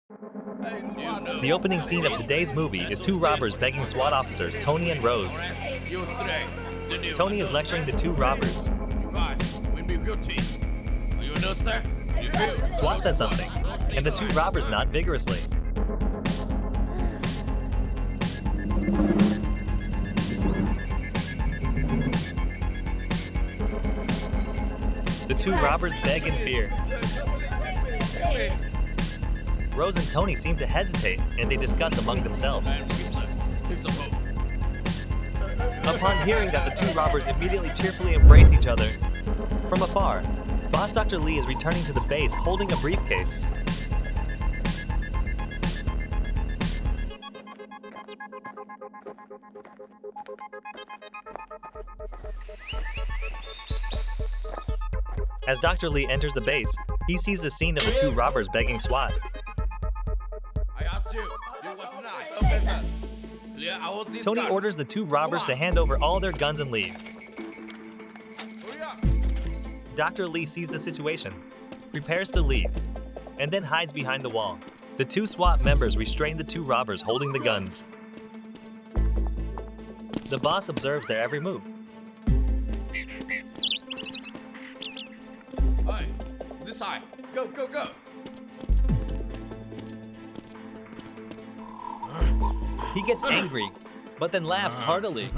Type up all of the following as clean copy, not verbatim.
The opening scene of today's movie is two robbers begging SWAT officers Tony and Rose. Tony is lecturing the two robbers. SWAT says something, and the two robbers nod vigorously. The two robbers beg in fear. Rose and Tony seem to hesitate, and they discuss among themselves. Upon hearing that the two robbers immediately cheerfully embrace each other, from afar, Boss Dr. Lee is returning to the base holding a briefcase. As Dr. Lee enters the base, he sees the scene of the two robbers begging SWAT. Tony orders the two robbers to hand over all their guns and leave. Dr. Lee sees the situation, prepares to leave, and then hides behind the wall. The two SWAT members restrain the two robbers holding the guns. The boss observes their every move. Hey, this side. Go, go, go. He gets angry, but then laughs heartily.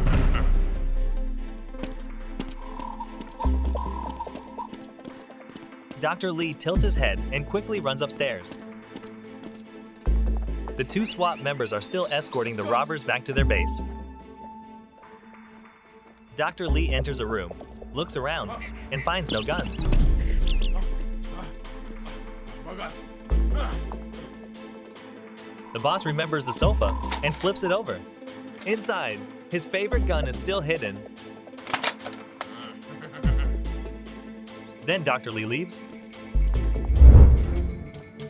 Dr. Lee tilts his head and quickly runs upstairs. The two SWAT members are still escorting the robbers back to their base. Dr. Lee enters a room, looks around, and finds no guns. The boss remembers the sofa and flips it over. Inside, his favorite gun is still hidden. Then Dr. Lee leaves.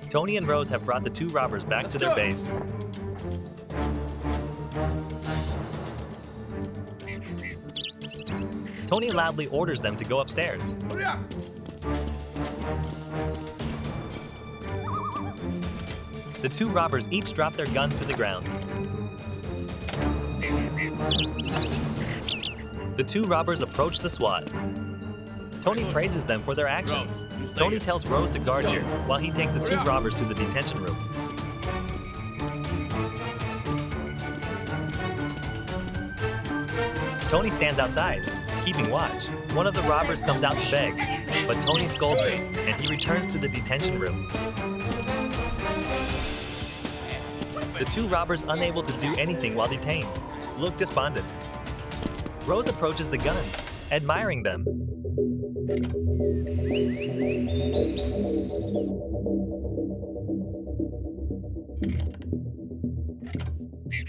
Tony and Rose have brought the two robbers back to their base. Tony loudly orders them to go upstairs. The two robbers each drop their guns to the ground. The two robbers approach the SWAT. Tony praises them for their actions. Tony tells Rose to guard here, while he takes the two robbers to the detention room. Tony stands outside, keeping watch. One of the robbers comes out to beg, but Tony scolds him, and he returns to the detention room. The two robbers, unable to do anything while detained, look despondent. Rose approaches the guns, admiring them.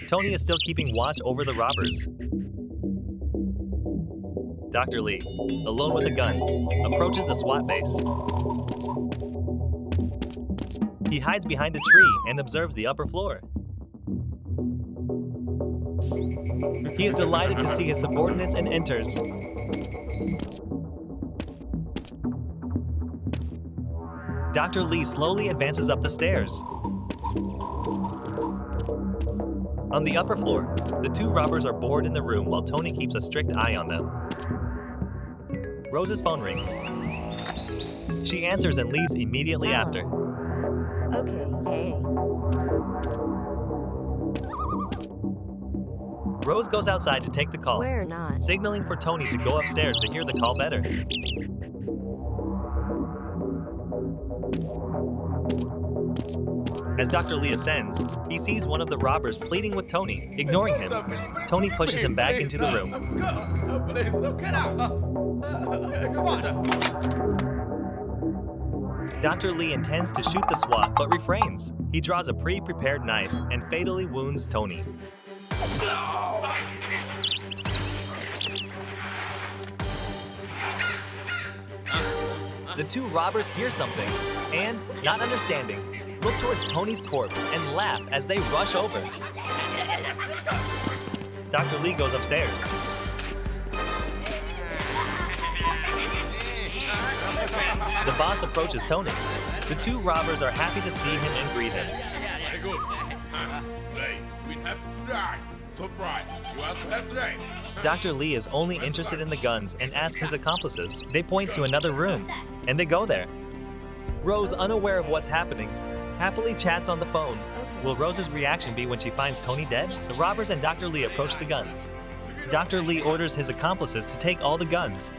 Tony is still keeping watch over the robbers. Dr. Lee, alone with a gun, approaches the SWAT base. He hides behind a tree and observes the upper floor. He is delighted to see his subordinates and enters. Dr. Lee slowly advances up the stairs. On the upper floor, the two robbers are bored in the room while Tony keeps a strict eye on them. Rose's phone rings. She answers and leaves immediately after. Okay, hey. Rose goes outside to take the call, Where not? signaling for Tony to go upstairs to hear the call better. As Dr. Lee ascends, he sees one of the robbers pleading with Tony, ignoring him. Tony pushes him back into the room. Go! Please, get out! Come on! Dr. Lee intends to shoot the SWAT, but refrains. He draws a pre-prepared knife and fatally wounds Tony. The two robbers hear something and, not understanding, look towards Tony's corpse and laugh as they rush over. Dr. Lee goes upstairs. The boss approaches Tony. The two robbers are happy to see him and greet him. Dr. Lee is only interested in the guns and asks his accomplices. They point to another room, and they go there. Rose, unaware of what's happening, happily chats on the phone. Will Rose's reaction be when she finds Tony dead? The robbers and Dr. Lee approach the guns. Dr. Lee orders his accomplices to take all the guns.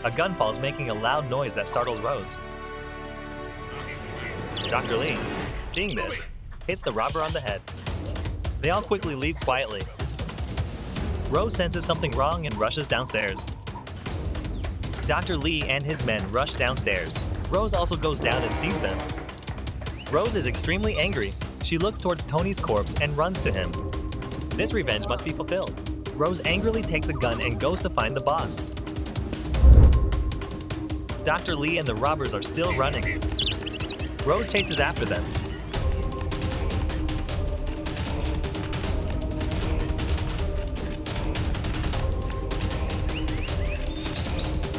A gun falls, making a loud noise that startles Rose. Dr. Lee, seeing this, hits the robber on the head. They all quickly leave quietly. Rose senses something wrong and rushes downstairs. Dr. Lee and his men rush downstairs. Rose also goes down and sees them. Rose is extremely angry. She looks towards Tony's corpse and runs to him. This revenge must be fulfilled. Rose angrily takes a gun and goes to find the boss. Dr. Lee and the robbers are still running. Rose chases after them.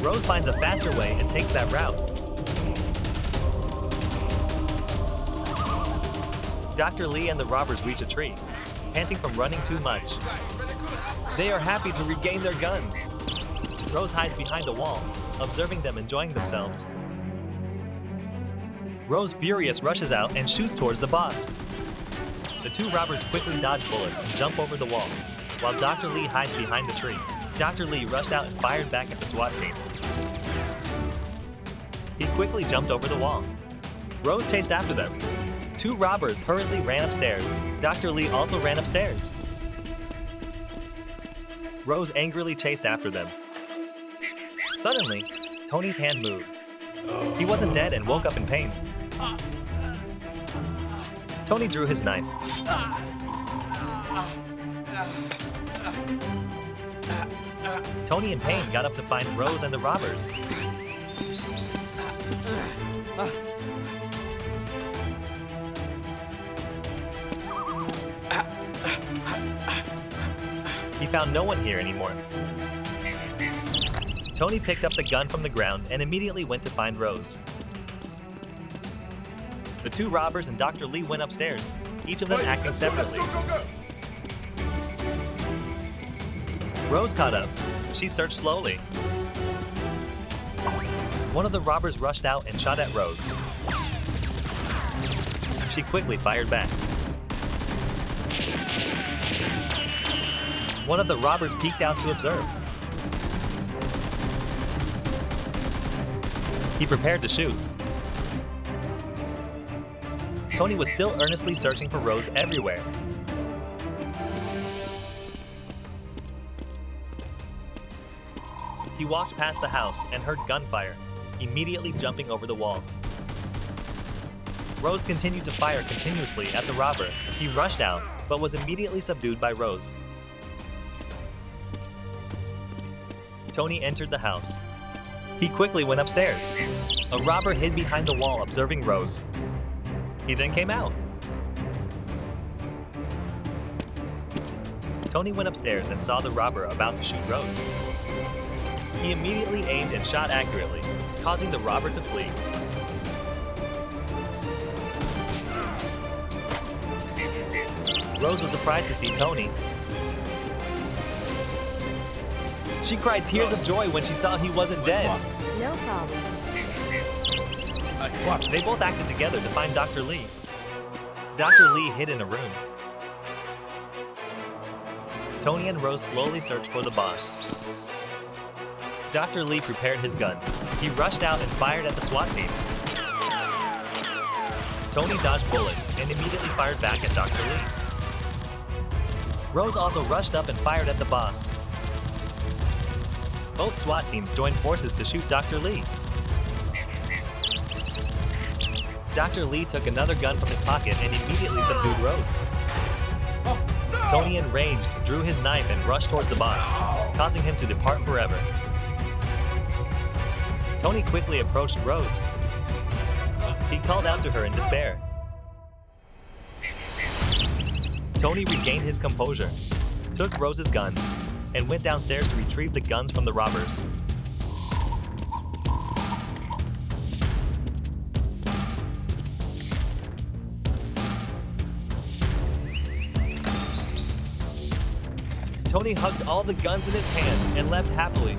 Rose finds a faster way and takes that route. Dr. Lee and the robbers reach a tree, panting from running too much. They are happy to regain their guns. Rose hides behind a wall, observing them enjoying themselves. Rose, furious, rushes out and shoots towards the boss. The two robbers quickly dodge bullets and jump over the wall, while Dr. Lee hides behind the tree. Dr. Lee rushed out and fired back at the SWAT team. He quickly jumped over the wall. Rose chased after them. Two robbers hurriedly ran upstairs. Dr. Lee also ran upstairs. Rose angrily chased after them. Suddenly, Tony's hand moved. He wasn't dead and woke up in pain. Tony drew his knife. Tony, in pain, got up to find Rose and the robbers. He found no one here anymore. Tony picked up the gun from the ground and immediately went to find Rose. The two robbers and Dr. Lee went upstairs, each of them acting separately. Rose caught up. She searched slowly. One of the robbers rushed out and shot at Rose. She quickly fired back. One of the robbers peeked out to observe. He prepared to shoot. Tony was still earnestly searching for Rose everywhere. He walked past the house and heard gunfire, immediately jumping over the wall. Rose continued to fire continuously at the robber. He rushed out, but was immediately subdued by Rose. Tony entered the house. He quickly went upstairs. A robber hid behind the wall, observing Rose. He then came out. Tony went upstairs and saw the robber about to shoot Rose. He immediately aimed and shot accurately, causing the robber to flee. Rose was surprised to see Tony. She cried tears of joy when she saw he wasn't dead. No problem. They both acted together to find Dr. Lee. Dr. Lee hid in a room. Tony and Rose slowly searched for the boss. Dr. Lee prepared his gun. He rushed out and fired at the SWAT team. Tony dodged bullets and immediately fired back at Dr. Lee. Rose also rushed up and fired at the boss. Both SWAT teams joined forces to shoot Dr. Lee. Dr. Lee took another gun from his pocket and immediately subdued Rose. Tony, enraged, drew his knife and rushed towards the boss, causing him to depart forever. Tony quickly approached Rose. He called out to her in despair. Tony regained his composure, took Rose's gun, and went downstairs to retrieve the guns from the robbers. Tony hugged all the guns in his hands and left happily.